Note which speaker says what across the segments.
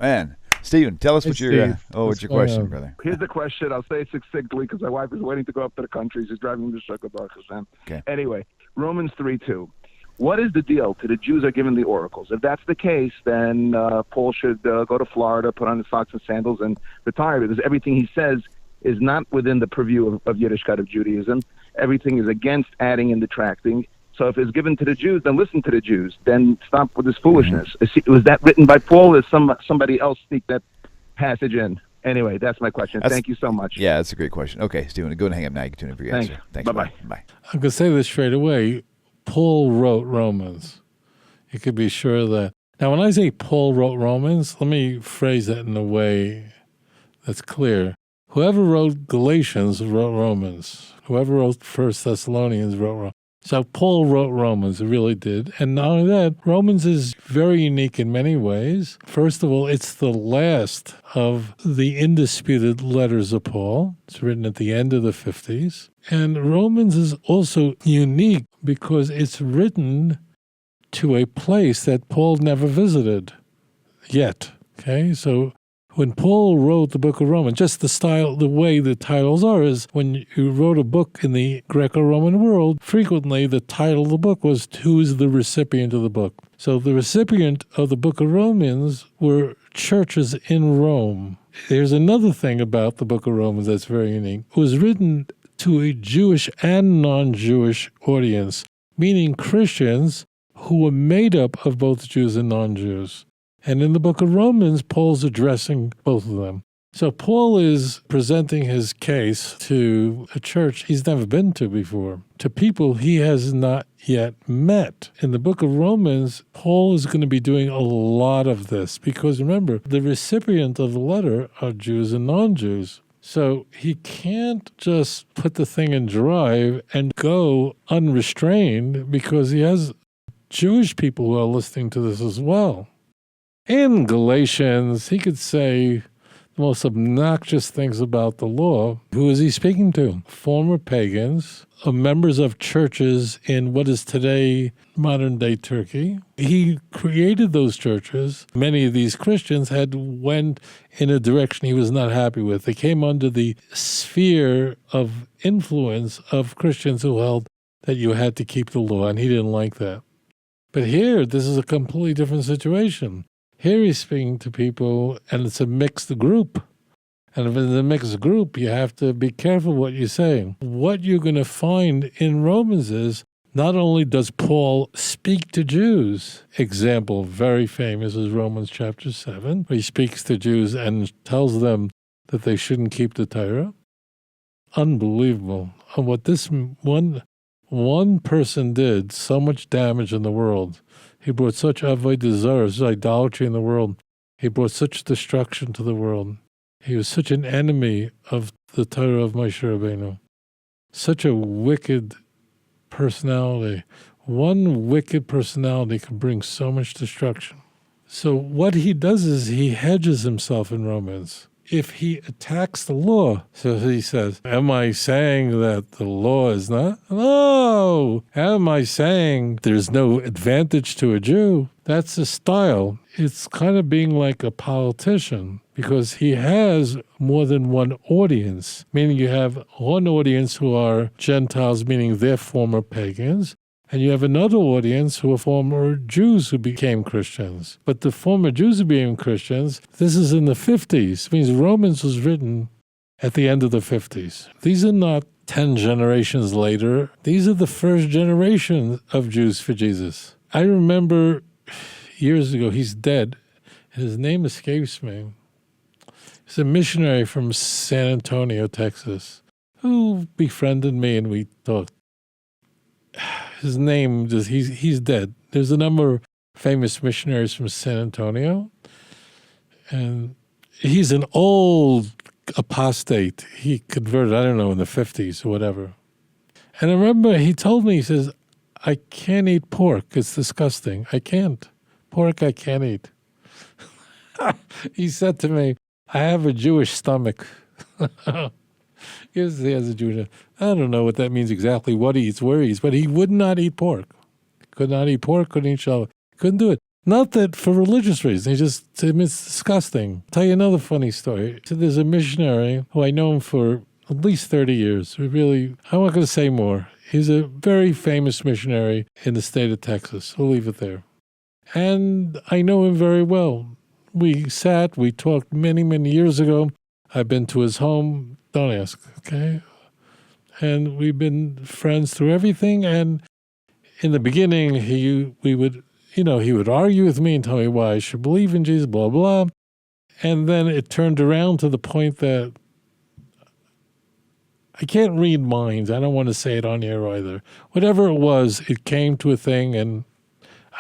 Speaker 1: man. Stephen, tell us
Speaker 2: Hey,
Speaker 1: what your
Speaker 2: Steve.
Speaker 1: what's your question, brother?
Speaker 3: Here's the question. I'll say it succinctly because my wife is waiting to go up to the country. She's driving to Sukkot, Baruch Hashem.
Speaker 1: Okay.
Speaker 3: Anyway, Romans 3:2. What is the deal? To the Jews are given the oracles. If that's the case, then Paul should go to Florida, put on his socks and sandals, and retire, because everything he says is not within the purview of Yiddishkeit, of Judaism. Everything is against adding and detracting. So if it's given to the Jews, then listen to the Jews. Then stop with this foolishness. Was that written by Paul, or somebody else sneak that passage in? Anyway, that's my question. Thank you so much.
Speaker 1: Yeah, that's a great question. Okay, Stephen, go and hang up now. You can tune in for your
Speaker 3: Thanks.
Speaker 1: answer. Thanks.
Speaker 3: Bye-bye.
Speaker 1: Bye.
Speaker 2: I'm going to say this straight away. Paul wrote Romans. You could be sure of that. Now, when I say Paul wrote Romans, let me phrase that in a way that's clear. Whoever wrote Galatians wrote Romans. Whoever wrote 1 Thessalonians wrote Romans. So Paul wrote Romans, it really did. And not only that, Romans is very unique in many ways. First of all, it's the last of the indisputed letters of Paul. It's written at the end of the 50s. And Romans is also unique because it's written to a place that Paul never visited yet. Okay, so when Paul wrote the book of Romans, just the style, the way the titles are, is when you wrote a book in the Greco-Roman world, frequently the title of the book was who's the recipient of the book. So the recipient of the book of Romans were churches in Rome. There's another thing about the book of Romans that's very unique. It was written to a Jewish and non-Jewish audience, meaning Christians who were made up of both Jews and non-Jews. And in the book of Romans, Paul's addressing both of them. So Paul is presenting his case to a church he's never been to before, to people he has not yet met. In the book of Romans, Paul is going to be doing a lot of this because, remember, the recipient of the letter are Jews and non-Jews. So he can't just put the thing in drive and go unrestrained because he has Jewish people who are listening to this as well. In Galatians, he could say the most obnoxious things about the law. Who is he speaking to? Former pagans, members of churches in what is today modern-day Turkey. He created those churches. Many of these Christians had went in a direction he was not happy with. They came under the sphere of influence of Christians who held that you had to keep the law, and he didn't like that. But here, this is a completely different situation. Here he's speaking to people, and it's a mixed group. And if it's a mixed group, you have to be careful what you're saying. What you're going to find in Romans is not only does Paul speak to Jews, example very famous is Romans chapter 7, where he speaks to Jews and tells them that they shouldn't keep the Torah. Unbelievable. And what this one person did, so much damage in the world. He brought such avodah zarah, such idolatry in the world. He brought such destruction to the world. He was such an enemy of the Torah of Moshe Rabbeinu. Such a wicked personality. One wicked personality can bring so much destruction. So what he does is he hedges himself in Romans. If he attacks the law, so he says, am I saying that the law is not? No! Am I saying there's no advantage to a Jew? That's a style. It's kind of being like a politician because he has more than one audience, meaning you have one audience who are Gentiles, meaning they're former pagans, and you have another audience who are former Jews who became Christians. But the former Jews who became Christians, this is in the 50s. It means Romans was written at the end of the 50s. These are not 10 generations later. These are the first generation of Jews for Jesus. I remember years ago, he's dead, and his name escapes me. He's a missionary from San Antonio, Texas, who befriended me and we talked. His name, he's dead. There's a number of famous missionaries from San Antonio, and he's an old apostate. He converted, I don't know, in the 50s or whatever. And I remember he told me, he says, I can't eat pork. It's disgusting. I can't. Pork I can't eat. He said to me, I have a Jewish stomach. He has a Jewish. I don't know what that means exactly, what he eats, where he eats, but he would not eat pork. Could not eat pork, couldn't eat shallot. Couldn't do it. Not that for religious reasons. It's disgusting. I'll tell you another funny story. So there's a missionary who I know him for at least 30 years. I'm not going to say more. He's a very famous missionary in the state of Texas. We'll leave it there. And I know him very well. We talked many, many years ago. I've been to his home. Don't ask, okay? And we've been friends through everything. And in the beginning, he would argue with me and tell me why I should believe in Jesus, blah, blah. And then it turned around to the point that I can't read minds. I don't want to say it on air either. Whatever it was, it came to a thing, and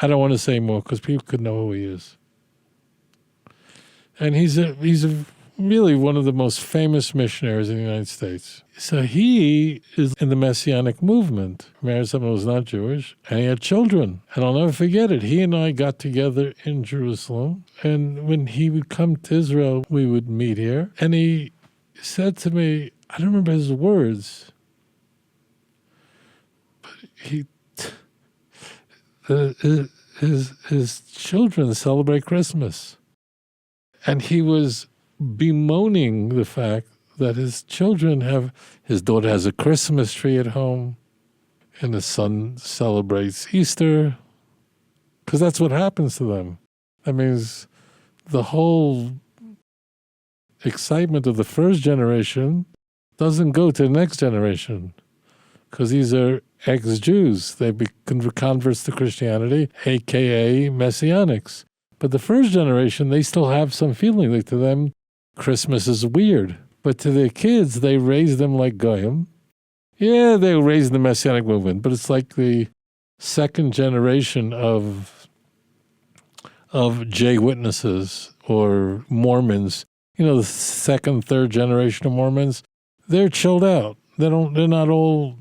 Speaker 2: I don't want to say more because people could know who he is. And he's really one of the most famous missionaries in the United States. So he is in the Messianic movement, married someone who was not Jewish, and he had children. And I'll never forget it. He and I got together in Jerusalem, and when he would come to Israel, we would meet here. And he said to me, I don't remember his words, but his children celebrate Christmas. And he was bemoaning the fact that his daughter has a Christmas tree at home, and his son celebrates Easter, because that's what happens to them. That means the whole excitement of the first generation doesn't go to the next generation, because these are ex-Jews. They become converts to Christianity, a.k.a. Messianics. But the first generation, they still have some feeling. Like, to them, Christmas is weird. But to their kids, they raise them like Goyim. Yeah, they were raised in the Messianic movement, but it's like the second generation of J witnesses or Mormons. The second, third generation of Mormons. They're chilled out. They're not all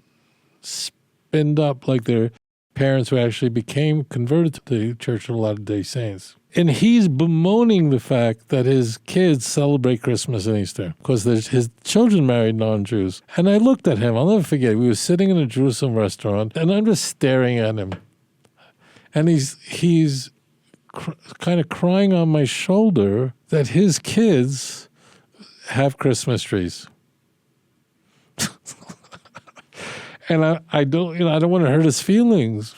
Speaker 2: spinned up like their parents who actually became converted to the Church of Latter-day Saints. And he's bemoaning the fact that his kids celebrate Christmas and Easter because his children married non-Jews. And I looked at him. I'll never forget. We were sitting in a Jerusalem restaurant, and I'm just staring at him. And he's kind of crying on my shoulder that his kids have Christmas trees. And I don't want to hurt his feelings,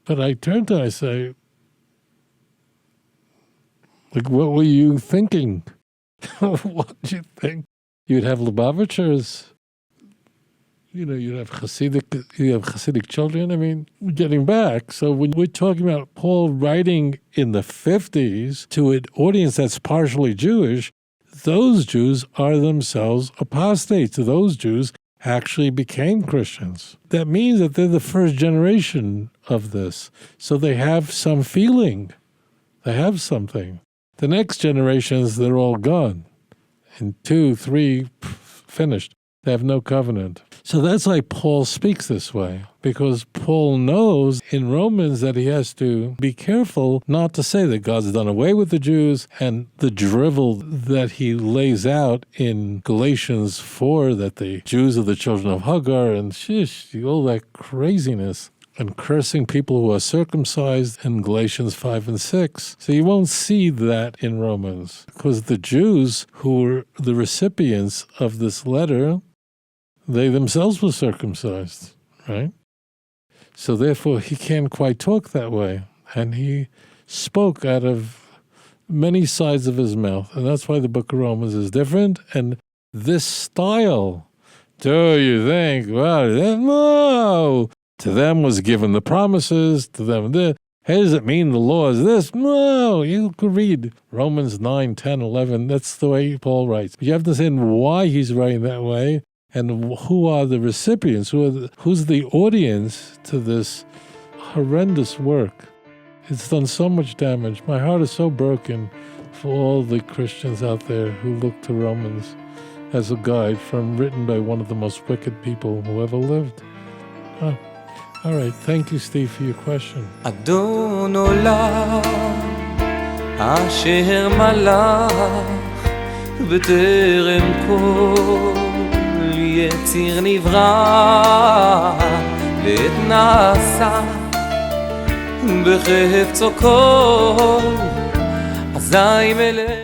Speaker 2: but I turn to him and I say, like, what were you thinking? What did you think? You'd have Lubavitchers, you'd have Hasidic children. I mean, getting back. So when we're talking about Paul writing in the 50s to an audience that's partially Jewish, those Jews are themselves apostates. Those Jews actually became Christians. That means that they're the first generation of this. So they have some feeling. They have something. The next generations, they're all gone. In 2, 3, finished. They have no covenant. So that's why Paul speaks this way, because Paul knows in Romans that he has to be careful not to say that God's done away with the Jews, and the drivel that he lays out in Galatians 4, that the Jews are the children of Hagar, and all that craziness, and cursing people who are circumcised in Galatians 5 and 6. So you won't see that in Romans, because the Jews who were the recipients of this letter, they themselves were circumcised, right? So therefore, he can't quite talk that way. And he spoke out of many sides of his mouth. And that's why the book of Romans is different. And this style, do you think, well, no, to them was given the promises, to them this. Hey, does it mean the law is this? No, you could read Romans 9, 10, 11. That's the way Paul writes. But you have to understand why he's writing that way. And who are the recipients? Who's the audience to this horrendous work? It's done so much damage. My heart is so broken for all the Christians out there who look to Romans as a guide written by one of the most wicked people who ever lived. Oh. All right. Thank you, Steve, for your question.
Speaker 4: אדון עולם אשר מלך בטרם כל יציר נברא ואת נעשה בחפצו כל אזי מלך